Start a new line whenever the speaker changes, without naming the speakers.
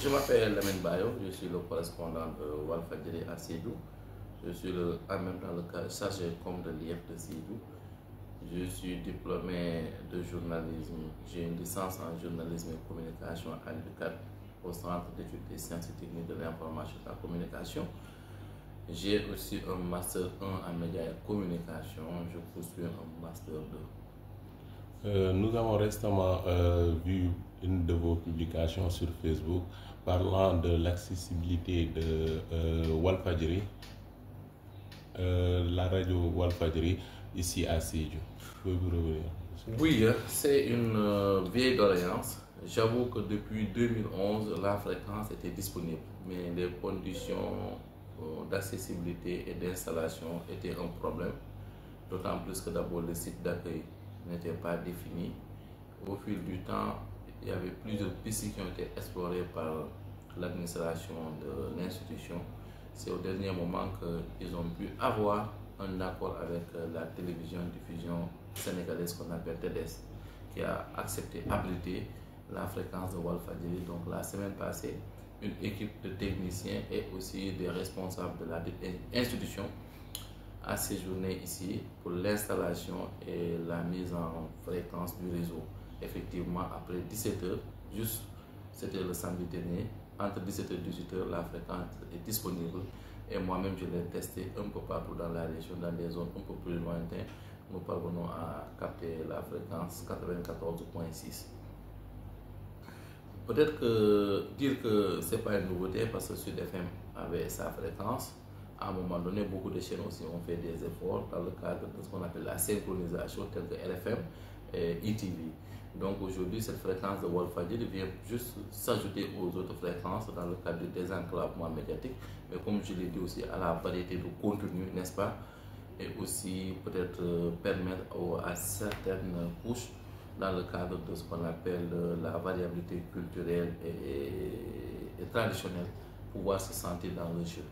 Je m'appelle Lamine Bayo, je suis le correspondant de Walfadjri à Sédhiou. Je suis en même temps le chargé comme de l'IF de Sédhiou. Je suis diplômé de journalisme. J'ai une licence en journalisme et communication à l'UCAD au Centre d'études des sciences et techniques de l'information et de la communication. J'ai aussi un master 1 en médias et communication. Je poursuis un master 2.
Nous avons récemment vu une de vos publications sur Facebook parlant de l'accessibilité de Walfadjri, la radio Walfadjri ici à Sédhiou. Pouvez-vous revenir?
Oui, c'est une vieille doléance. J'avoue que depuis 2011, la fréquence était disponible, mais les conditions d'accessibilité et d'installation étaient un problème, d'autant plus que d'abord le site d'accueil n'était pas défini. Au fil du temps, il y avait plusieurs pistes qui ont été explorées par l'administration de l'institution. C'est au dernier moment qu'ils ont pu avoir un accord avec la télévision diffusion sénégalaise qu'on appelle TDS, qui a accepté habiliter la fréquence de Walfadjri. Donc la semaine passée, une équipe de techniciens et aussi des responsables de l'institution a séjourné ici pour l'installation et la mise en fréquence du réseau. Effectivement, après 17h, juste c'était le samedi dernier, entre 17h et 18h, la fréquence est disponible. Et moi-même, je l'ai testé un peu partout dans la région, dans des zones un peu plus lointaines. Nous parvenons à capter la fréquence 94.6. Peut-être que dire que ce n'est pas une nouveauté parce que Sud FM avait sa fréquence. À un moment donné, beaucoup de chaînes aussi ont fait des efforts dans le cadre de ce qu'on appelle la synchronisation, telle que LFM et ITV. Donc aujourd'hui, cette fréquence de Walfadjri vient juste s'ajouter aux autres fréquences dans le cadre du désenclavement médiatique, mais comme je l'ai dit aussi, à la variété de contenu, n'est-ce pas, et aussi peut-être permettre à certaines couches, dans le cadre de ce qu'on appelle la variabilité culturelle et traditionnelle, pouvoir se sentir dans le jeu.